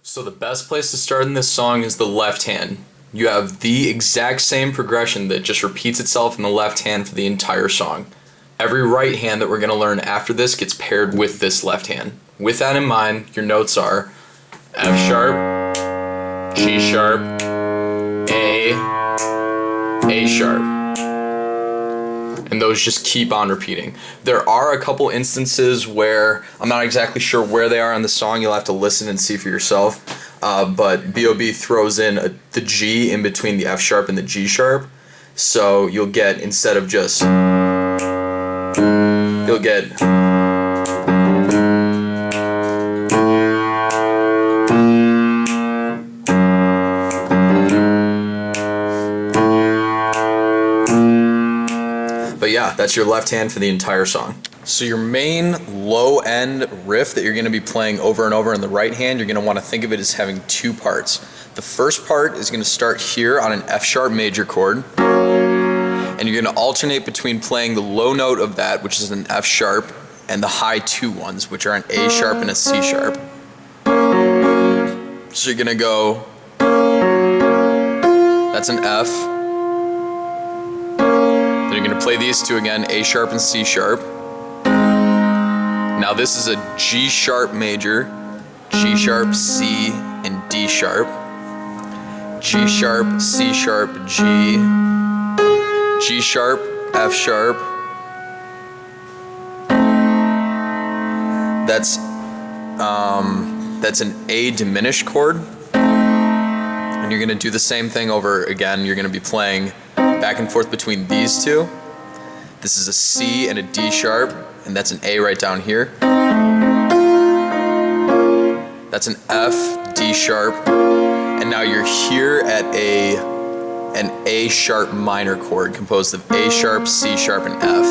So the best place to start in this song is the left hand. You have the exact same progression that just repeats itself in the left hand for the entire song. Every right hand that we're going to learn after this gets paired with this left hand. With that in mind, your notes are F sharp, G sharp, A sharp. And those just keep on repeating. There are a couple instances where I'm not exactly sure where they are on the song. You'll have to listen and see for yourself. But B.o.B throws in the G in between the F sharp and the G sharp. So you'll get, instead of just, you'll get But yeah, that's your left hand for the entire song. So your main low end riff that you're going to be playing over and over in the right hand, you're going to want to think of it as having two parts. The first part is going to start here on an F sharp major chord, and you're going to alternate between playing the low note of that, which is an F sharp, and the high two ones, which are an A sharp and a C sharp. So you're going to go, that's an F. Then you're going to play these two again, A sharp and C sharp. Now this is a G sharp major, G sharp, C, and D sharp. G sharp, C sharp, G, G sharp, F sharp. That's an A diminished chord. And you're going to do the same thing over again. You're going to be playing back and forth between these two. This is a C and a D sharp, and that's an A right down here. That's an F, D sharp, and now you're here at an A sharp minor chord composed of A sharp, C sharp, and F.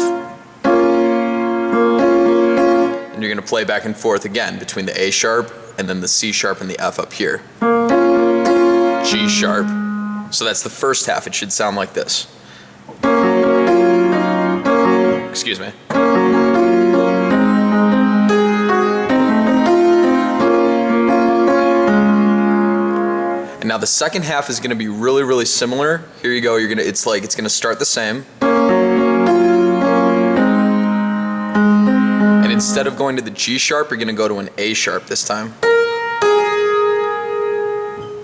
And you're going to play back and forth again between the A sharp and then the C sharp and the F up here. G sharp. So that's the first half. It should sound like this. Excuse me. And now the second half is going to be really, really similar. Here you go. It's going to start the same. And instead of going to the G sharp, you're going to go to an A sharp this time.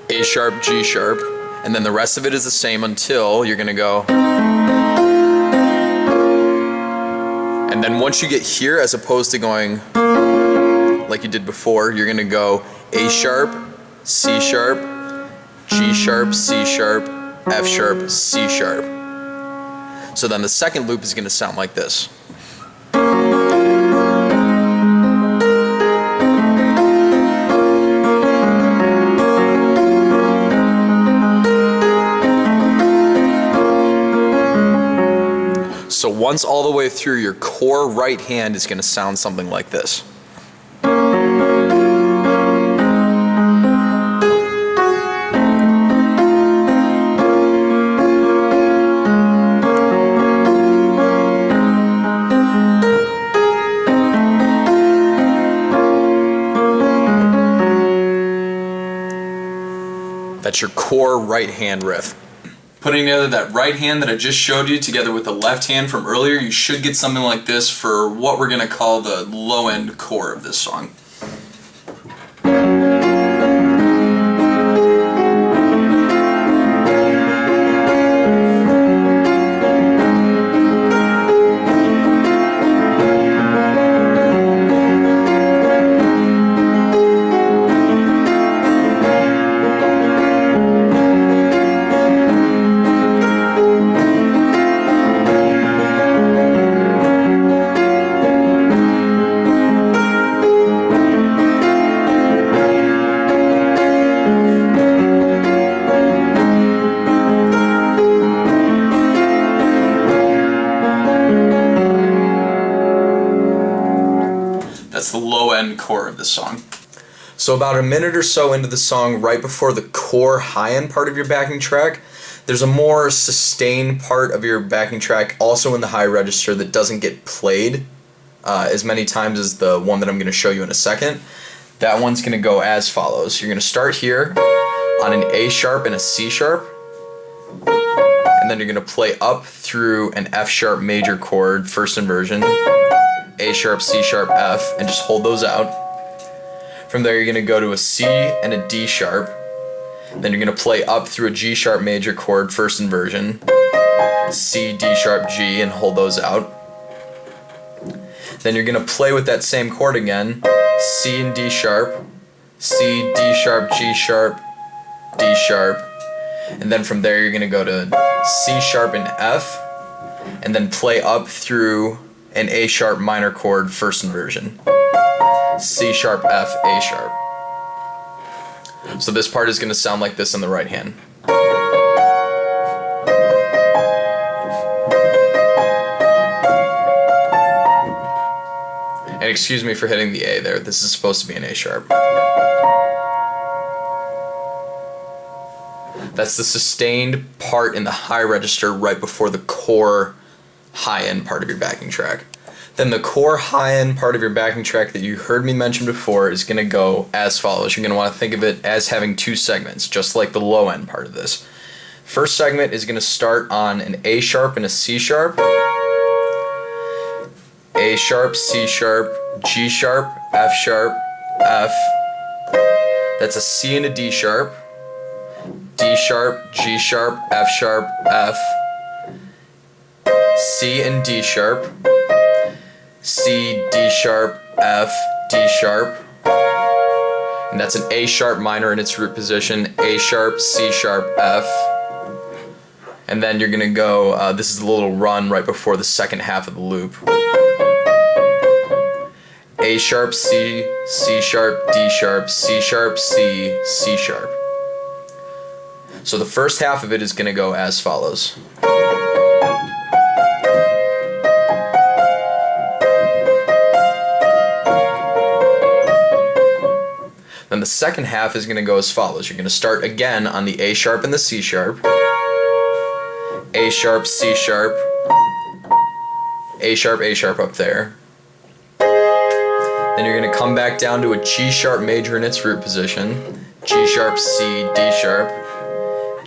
A sharp, G sharp. And then the rest of it is the same until you're going to go. And then once you get here, as opposed to going like you did before, you're going to go A sharp, C sharp, G sharp, C sharp, F sharp, C sharp. So then the second loop is going to sound like this. So once all the way through, your core right hand is going to sound something like this. That's your core right hand riff. Putting together that right hand that I just showed you together with the left hand from earlier, you should get something like this for what we're going to call the low end core of this song. That's the low end core of this song. So about a minute or so into the song, right before the core high end part of your backing track, there's a more sustained part of your backing track also in the high register that doesn't get played as many times as the one that I'm going to show you in a second. That one's going to go as follows. You're going to start here on an A sharp and a C sharp, and then you're going to play up through an F sharp major chord, first inversion, A sharp, C sharp, F, and just hold those out. From there you're going to go to a C and a D sharp, then you're going to play up through a G sharp major chord, first inversion, C, D sharp, G, and hold those out. Then you're going to play with that same chord again, C and D sharp, C, D sharp, G sharp, D sharp, and then from there you're going to go to C sharp and F, and then play up through an A sharp minor chord, first inversion, C sharp, F, A sharp. So this part is going to sound like this in the right hand. And excuse me for hitting the A there, this is supposed to be an A sharp. That's the sustained part in the high register right before the core high end part of your backing track. Then the core high end part of your backing track that you heard me mention before is going to go as follows. You're going to want to think of it as having two segments, just like the low end part of this. First segment is going to start on an A sharp and a C sharp, A sharp, C sharp, G sharp, F sharp, F. That's a C and a D sharp, D sharp, G sharp, F sharp, F, C and D sharp, C, D sharp, F, D sharp, and that's an A sharp minor in its root position, A sharp, C sharp, F, and then you're going to go, this is the little run right before the second half of the loop. A sharp, C, C sharp, D sharp, C sharp, C, C sharp. So the first half of it is going to go as follows. Then the second half is going to go as follows. You're going to start again on the A sharp and the C sharp, A sharp, C sharp, A sharp up there. Then you're going to come back down to a G sharp major in its root position, G sharp, C, D sharp,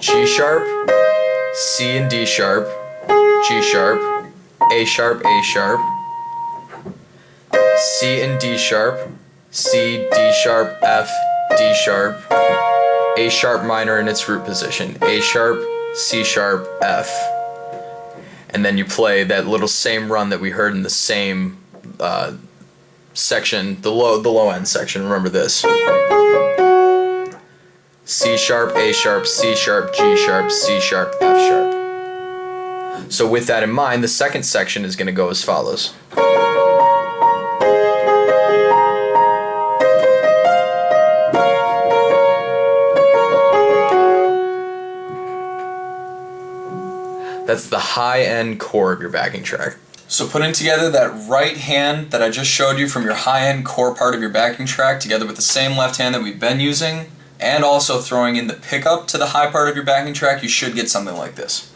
G sharp, C and D sharp, G sharp, A sharp, C and D sharp, C, D sharp, F, D sharp, A sharp minor in its root position, A sharp, C sharp, F. And then you play that little same run that we heard in the same section, the low end section. Remember this. C sharp, A sharp, C sharp, G sharp, C sharp, F sharp. So with that in mind, the second section is going to go as follows. That's the high end core of your backing track. So putting together that right hand that I just showed you from your high end core part of your backing track together with the same left hand that we've been using, and also throwing in the pickup to the high part of your backing track, you should get something like this.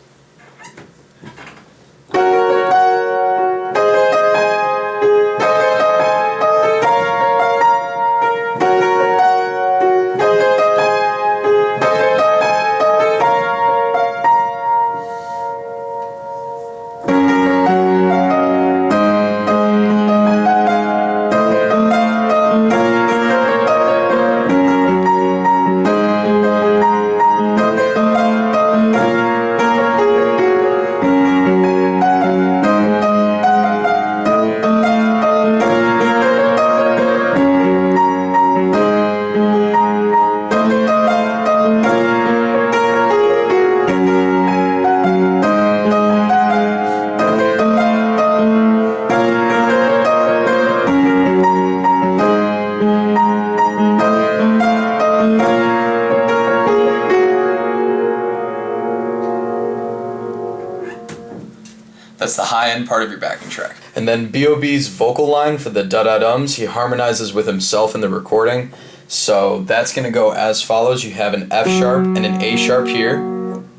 That's the high end part of your backing track. And then B.o.B's vocal line for the da-da-dums, he harmonizes with himself in the recording. So that's going to go as follows. You have an F sharp and an A sharp here.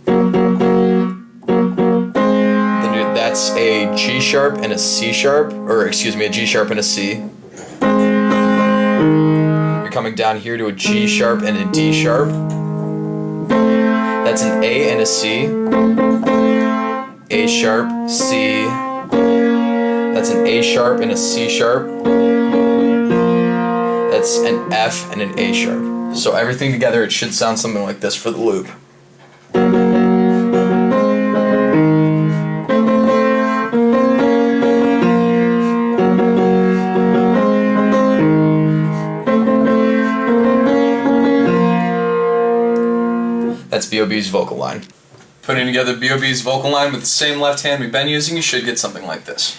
Then that's a G sharp and a C sharp, or excuse me, a G sharp and a C. You're coming down here to a G sharp and a D sharp. That's an A and a C. A sharp, C. That's an A sharp and a C sharp. That's an F and an A sharp. So everything together, it should sound something like this for the loop. That's B.o.B's vocal line. Putting together B.o.B's vocal line with the same left hand we've been using, you should get something like this.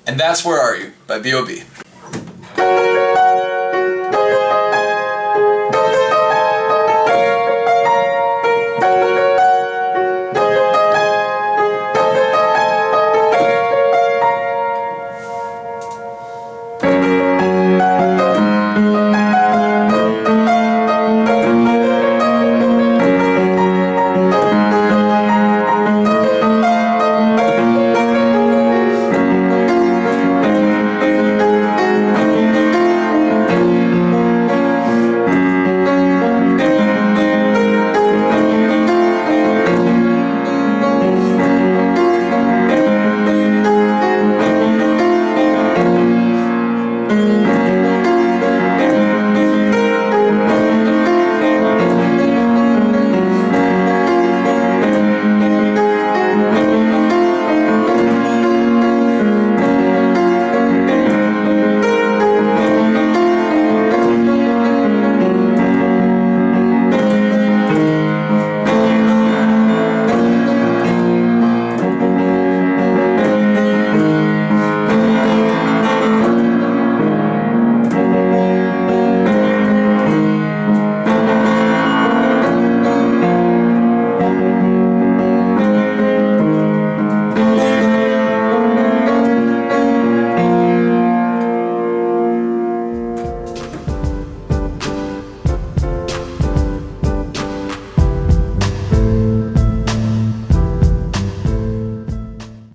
And that's Where Are You by B.o.B.